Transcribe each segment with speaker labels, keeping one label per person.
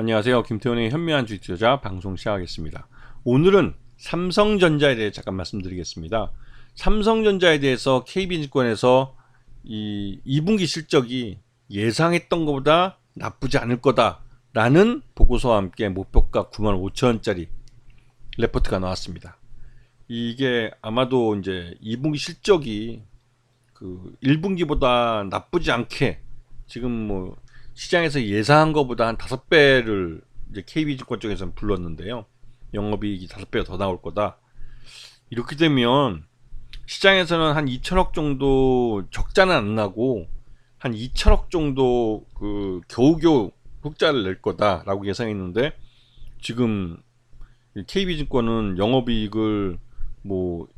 Speaker 1: 안녕하세요. 김태훈의 현명한 주식 투자 방송 시작하겠습니다. 오늘은 삼성전자에 대해 잠깐 말씀드리겠습니다. 삼성전자에 대해서 KB증권에서 이 2분기 실적이 예상했던 것보다 나쁘지 않을 거다라는 보고서와 함께 목표가 95,000원짜리 레포트가 나왔습니다. 이게 아마도 이제 2분기 실적이 그 1분기보다 나쁘지 않게 지금 뭐 시장에서 예상한 것보다 한 5배를 이제 KB증권 쪽에서는 불렀는데요. 영업이익이 5배가 더 나올 거다. 이렇게 되면 시장에서는 한 2천억 정도 적자는 안 나고 한 2천억 정도 그 겨우겨우 흑자를 낼 거다라고 예상했는데, 지금 KB증권은 영업이익을 뭐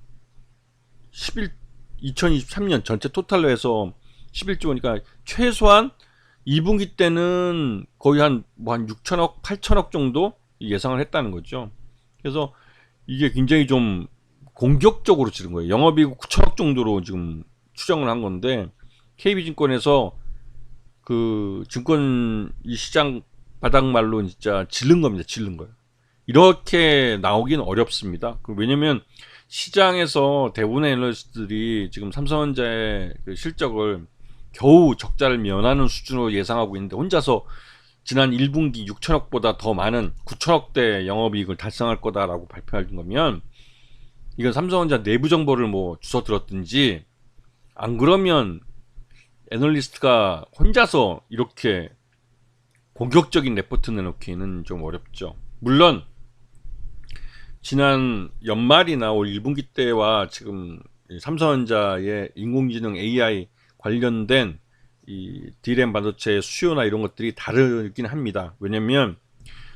Speaker 1: 2023년 전체 토탈로 해서 11조니까 최소한 2분기 때는 거의 한 6천억, 8천억 정도 예상을 했다는 거죠. 그래서 이게 굉장히 좀 공격적으로 치른 거예요. 영업이익 9천억 정도로 지금 추정을 한 건데, KB증권에서 그 증권 이 시장 바닥말로 진짜 질른 겁니다. 질른 거예요. 이렇게 나오긴 어렵습니다. 왜냐면 시장에서 대부분의 애널리스트들이 지금 삼성전자의 그 실적을 겨우 적자를 면하는 수준으로 예상하고 있는데, 혼자서 지난 1분기 6천억보다 더 많은 9천억대 영업이익을 달성할 거다라고 발표할 거면, 이건 삼성전자 내부 정보를 뭐 주워 들었든지, 안 그러면 애널리스트가 혼자서 이렇게 공격적인 레포트 내놓기는 좀 어렵죠. 물론 지난 연말이나 올 1분기 때와 지금 삼성전자의 인공지능 AI 관련된 이 D램 반도체 수요나 이런 것들이 다르긴 합니다. 왜냐면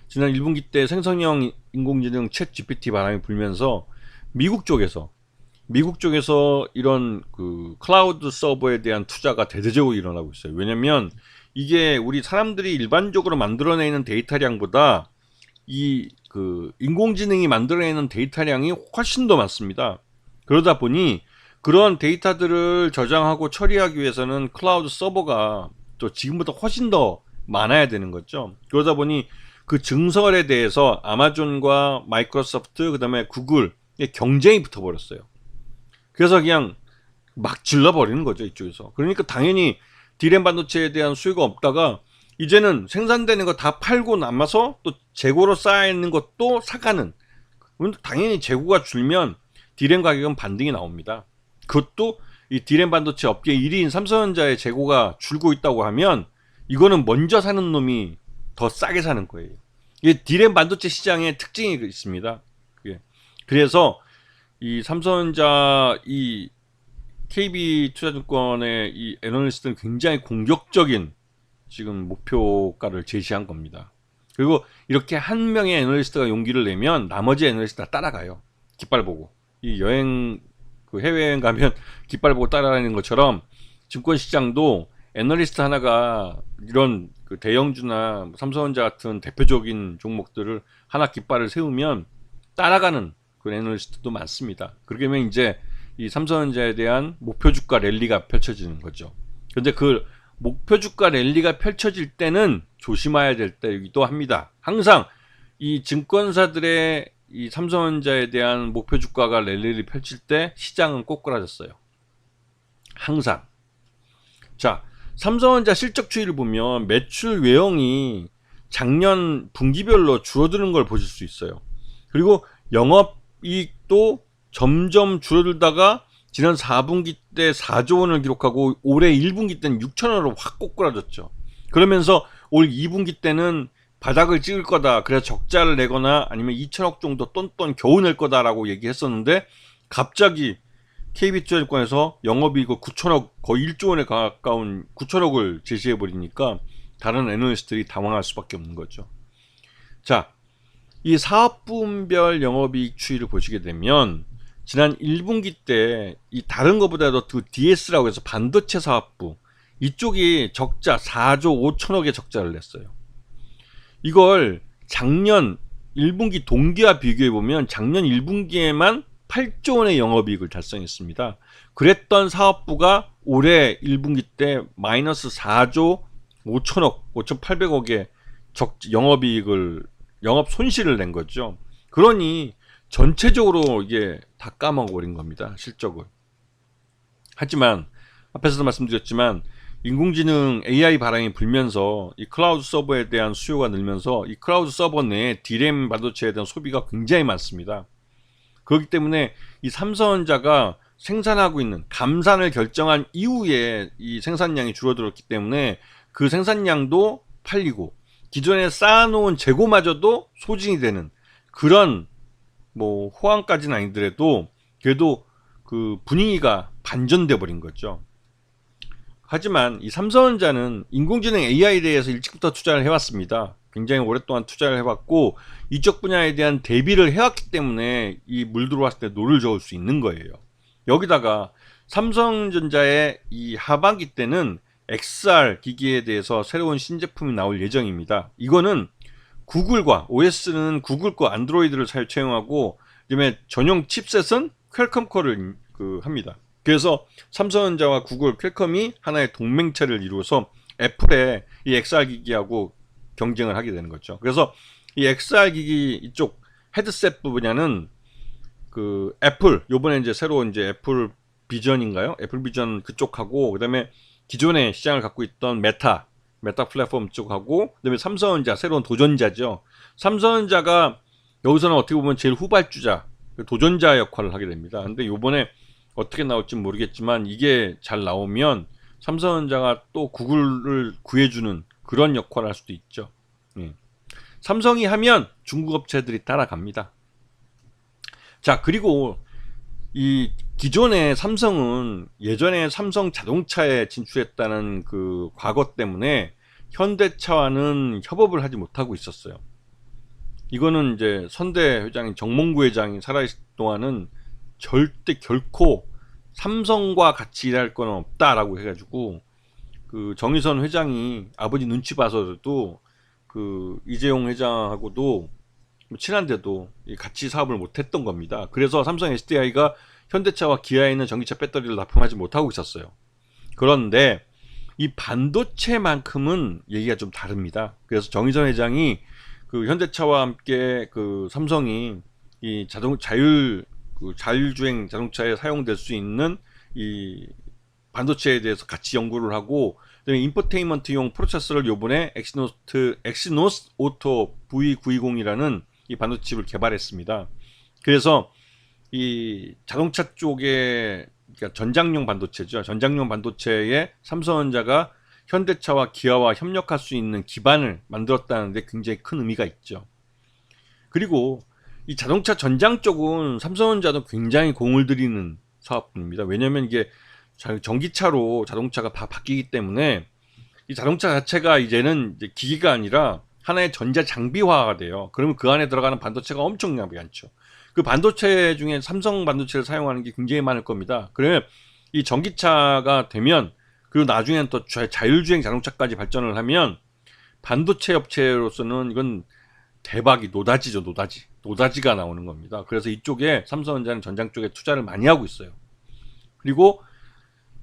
Speaker 1: 지난 1분기 때 생성형 인공지능 챗 GPT 바람이 불면서 미국 쪽에서 이런 그 클라우드 서버에 대한 투자가 대대적으로 일어나고 있어요. 왜냐면 이게 우리 사람들이 일반적으로 만들어내는 데이터량보다 이 그 인공지능이 만들어내는 데이터량이 훨씬 더 많습니다. 그러다 보니 그런 데이터들을 저장하고 처리하기 위해서는 클라우드 서버가 또 지금보다 훨씬 더 많아야 되는 거죠. 그러다 보니 그 증설에 대해서 아마존과 마이크로소프트, 그 다음에 구글의 경쟁이 붙어버렸어요. 그래서 그냥 막 질러버리는 거죠, 이쪽에서. 그러니까 당연히 D램 반도체에 대한 수요가 없다가 이제는 생산되는 거 다 팔고 남아서 또 재고로 쌓여있는 것도 사가는, 당연히 재고가 줄면 D램 가격은 반등이 나옵니다. 그것도 이 D램 반도체 업계 1위인 삼성전자의 재고가 줄고 있다고 하면 이거는 먼저 사는 놈이 더 싸게 사는 거예요. 이게 D램 반도체 시장의 특징이 있습니다. 그래서 이 삼성전자 이 KB투자증권의 이 애널리스트는 굉장히 공격적인 지금 목표가를 제시한 겁니다. 그리고 이렇게 한 명의 애널리스트가 용기를 내면 나머지 애널리스트 다 따라가요. 깃발 보고. 이 여행 그 해외여행 가면 깃발 보고 따라다니는 것처럼 증권시장도 애널리스트 하나가 이런 그 대형주나 삼성전자 같은 대표적인 종목들을 하나 깃발을 세우면 따라가는 그 애널리스트도 많습니다. 그렇게 하면 이제 이 삼성전자에 대한 목표 주가 랠리가 펼쳐지는 거죠. 그런데 그 목표 주가 랠리가 펼쳐질 때는 조심해야 될 때이기도 합니다. 항상 이 증권사들의 이 삼성전자에 대한 목표 주가가 랠리를 펼칠 때 시장은 꼬꾸라졌어요. 항상. 자, 삼성전자 실적 추이를 보면 매출 외형이 작년 분기별로 줄어드는 걸 보실 수 있어요. 그리고 영업이익도 점점 줄어들다가 지난 4분기 때 4조 원을 기록하고 올해 1분기 때는 6천원으로 확 꼬꾸라졌죠. 그러면서 올 2분기 때는 바닥을 찍을 거다, 그래서 적자를 내거나 아니면 2천억 정도 똔똔 겨우 낼 거다라고 얘기했었는데, 갑자기 KB투자증권에서 영업이익을 9천억, 거의 1조 원에 가까운 9천억을 제시해버리니까 다른 애널리스트들이 당황할 수밖에 없는 거죠. 자, 이 사업분별 영업이익 추이를 보시게 되면 지난 1분기 때 이 다른 것보다도 그 DS라고 해서 반도체 사업부 이쪽이 적자 4조 5천억의 적자를 냈어요. 이걸 작년 1분기 동기와 비교해 보면 작년 1분기에만 8조 원의 영업이익을 달성했습니다. 그랬던 사업부가 올해 1분기 때 마이너스 4조 5천억, 5,800억의 영업 손실을 낸 거죠. 그러니 전체적으로 이게 다 까먹어버린 겁니다. 실적을. 하지만 앞에서도 말씀드렸지만 인공지능 AI 바람이 불면서 이 클라우드 서버에 대한 수요가 늘면서 이 클라우드 서버 내에 D램 반도체에 대한 소비가 굉장히 많습니다. 그렇기 때문에 이 삼성전자가 생산하고 있는 감산을 결정한 이후에 이 생산량이 줄어들었기 때문에 그 생산량도 팔리고 기존에 쌓아놓은 재고마저도 소진이 되는 그런 뭐 호황까지는 아니더라도 그래도 그 분위기가 반전돼 버린 거죠. 하지만 이 삼성전자는 인공지능 AI에 대해서 일찍부터 투자를 해왔습니다. 굉장히 오랫동안 투자를 해왔고 이쪽 분야에 대한 대비를 해왔기 때문에 이 물 들어왔을 때 노를 저을 수 있는 거예요. 여기다가 삼성전자의 이 하반기 때는 XR 기기에 대해서 새로운 신제품이 나올 예정입니다. 이거는 구글과 OS는 구글 거 안드로이드를 채용하고 그다음에 전용 칩셋은 퀄컴 거를 합니다. 그래서 삼성전자와 구글, 퀄컴이 하나의 동맹체를 이루어서 애플의 이 XR 기기하고 경쟁을 하게 되는 거죠. 그래서 이 XR 기기 이쪽 헤드셋 분야는 그 애플 요번에 이제 새로 이제 애플 비전인가요? 애플 비전 그쪽하고 그다음에 기존의 시장을 갖고 있던 메타 플랫폼 쪽하고 그다음에 삼성전자 새로운 도전자죠. 삼성전자가 여기서는 어떻게 보면 제일 후발주자 도전자 역할을 하게 됩니다. 근데 요번에 어떻게 나올지 모르겠지만 이게 잘 나오면 삼성전자가 또 구글을 구해주는 그런 역할을 할 수도 있죠. 삼성이 하면 중국 업체들이 따라갑니다. 자, 그리고 이 기존의 삼성은 예전에 삼성 자동차에 진출했다는 그 과거 때문에 현대차와는 협업을 하지 못하고 있었어요. 이거는 이제 선대 회장인 정몽구 회장이 살아있을 동안은 절대 결코 삼성과 같이 일할 건 없다라고 해가지고 그 정의선 회장이 아버지 눈치 봐서도 그 이재용 회장하고도 친한데도 같이 사업을 못했던 겁니다. 그래서 삼성 SDI가 현대차와 기아에 있는 전기차 배터리를 납품하지 못하고 있었어요. 그런데 이 반도체만큼은 얘기가 좀 다릅니다. 그래서 정의선 회장이 그 현대차와 함께 그 삼성이 이 자율주행 자동차에 사용될 수 있는 이 반도체에 대해서 같이 연구를 하고 그다음에 인포테인먼트용 프로세서를 요번에 엑시노스 오토 V920이라는 이 반도체 칩을 개발했습니다. 그래서 이 자동차 쪽에 그러니까 전장용 반도체죠. 전장용 반도체에 삼성전자가 현대차와 기아와 협력할 수 있는 기반을 만들었다는 데 굉장히 큰 의미가 있죠. 그리고 이 자동차 전장 쪽은 삼성전자도 굉장히 공을 들이는 사업입니다. 왜냐하면 이게 전기차로 자동차가 다 바뀌기 때문에 이 자동차 자체가 이제는 이제 기기가 아니라 하나의 전자 장비화가 돼요. 그러면 그 안에 들어가는 반도체가 엄청나게 많죠. 그 반도체 중에 삼성 반도체를 사용하는 게 굉장히 많을 겁니다. 그러면 이 전기차가 되면 그리고 나중에는 또 자율주행 자동차까지 발전을 하면 반도체 업체로서는 이건 대박이 노다지죠. 노다지가 나오는 겁니다. 그래서 이쪽에 삼성전자는 전장 쪽에 투자를 많이 하고 있어요. 그리고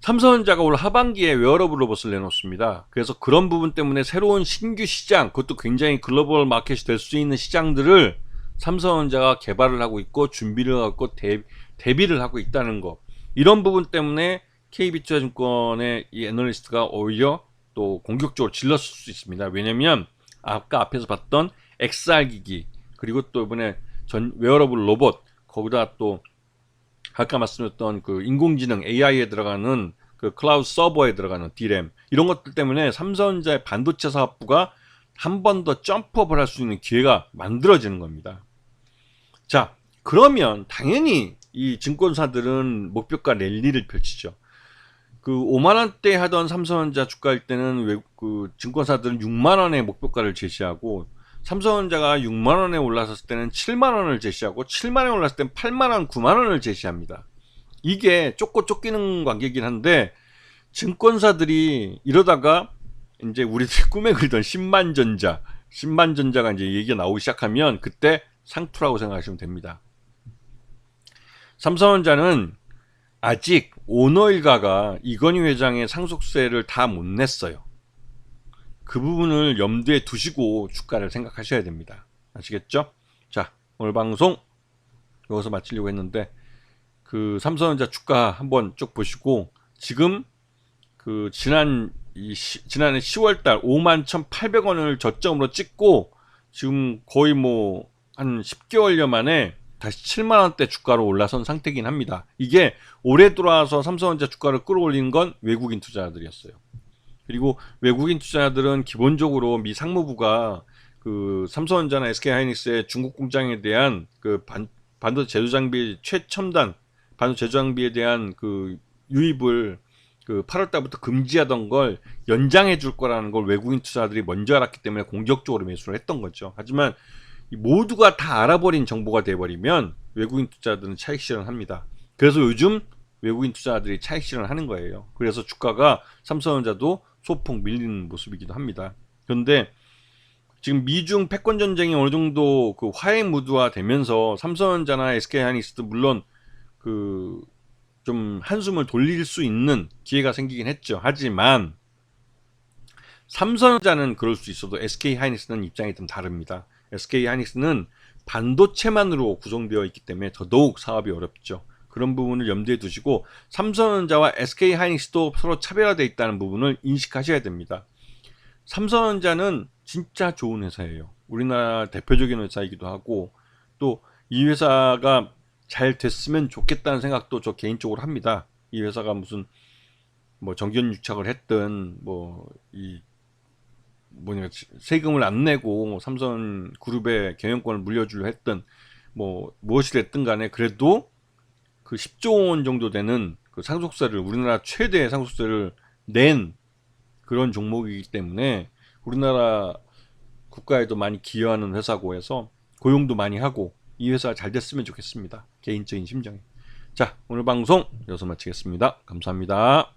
Speaker 1: 삼성전자가 올 하반기에 웨어러블 로봇을 내놓습니다. 그래서 그런 부분 때문에 새로운 신규 시장, 그것도 굉장히 글로벌 마켓이 될 수 있는 시장들을 삼성전자가 개발을 하고 있고 준비를 하고 대비를 하고 있다는 거. 이런 부분 때문에 KB투자증권의 이 애널리스트가 오히려 또 공격적으로 질렀을 수 있습니다. 왜냐면 아까 앞에서 봤던 XR 기기 그리고 또 이번에 웨어러블 로봇 거기다 또 아까 말씀드렸던 그 인공지능 AI에 들어가는 그 클라우드 서버에 들어가는 D램 이런 것들 때문에 삼성전자의 반도체 사업부가 한 번 더 점프업을 할 수 있는 기회가 만들어지는 겁니다. 자, 그러면 당연히 이 증권사들은 목표가 랠리를 펼치죠. 그 5만 원대 하던 삼성전자 주가일 때는 그 증권사들은 6만 원의 목표가를 제시하고 삼성전자가 6만 원에 올라섰을 때는 7만 원을 제시하고 7만 원에 올랐을 때는 8만 원, 9만 원을 제시합니다. 이게 쫓고 쫓기는 관계이긴 한데 증권사들이 이러다가 이제 우리들이 꿈에 그리던 10만 전자가 이제 얘기가 나오기 시작하면 그때 상투라고 생각하시면 됩니다. 삼성전자는 아직 오너 일가가 이건희 회장의 상속세를 다 못 냈어요. 그 부분을 염두에 두시고 주가를 생각하셔야 됩니다. 아시겠죠? 자, 오늘 방송 여기서 마치려고 했는데 그 삼성전자 주가 한번 쭉 보시고 지금 그 지난해 10월달 51,800원을 저점으로 찍고 지금 거의 뭐 한 10개월여 만에 다시 7만원대 주가로 올라선 상태긴 합니다. 이게 올해 들어와서 삼성전자 주가를 끌어올린 건 외국인 투자자들이었어요. 그리고 외국인 투자자들은 기본적으로 미 상무부가 그 삼성전자나 SK하이닉스의 중국 공장에 대한 그 반도체 제조 장비 최첨단 반도체 제조 장비에 대한 그 유입을 그 8월 달부터 금지하던 걸 연장해 줄 거라는 걸 외국인 투자자들이 먼저 알았기 때문에 공격적으로 매수를 했던 거죠. 하지만 모두가 다 알아버린 정보가 돼버리면 외국인 투자자들은 차익 실현합니다. 그래서 요즘 외국인 투자자들이 차익 실현을 하는 거예요. 그래서 주가가 삼성전자도 소폭 밀리는 모습이기도 합니다. 그런데 지금 미중 패권 전쟁이 어느 정도 그 화해 무드화 되면서 삼성전자나 SK하이닉스도 물론 그 좀 한숨을 돌릴 수 있는 기회가 생기긴 했죠. 하지만 삼성전자는 그럴 수 있어도 SK하이닉스는 입장이 좀 다릅니다. SK하이닉스는 반도체만으로 구성되어 있기 때문에 더더욱 사업이 어렵죠. 그런 부분을 염두에 두시고 삼성전자와 SK하이닉스도 서로 차별화되어 있다는 부분을 인식하셔야 됩니다. 삼성전자는 진짜 좋은 회사예요. 우리나라 대표적인 회사이기도 하고 또 이 회사가 잘 됐으면 좋겠다는 생각도 저 개인적으로 합니다. 이 회사가 무슨 뭐 정견유착을 했든 뭐 이 뭐냐 세금을 안 내고 삼성그룹의 경영권을 물려주려 했든 뭐 무엇이 됐든 간에 그래도 그 10조 원 정도 되는 그 상속세를 우리나라 최대 상속세를 낸 그런 종목이기 때문에 우리나라 국가에도 많이 기여하는 회사고 해서 고용도 많이 하고 이 회사가 잘 됐으면 좋겠습니다. 개인적인 심정이. 자, 오늘 방송 여기서 마치겠습니다. 감사합니다.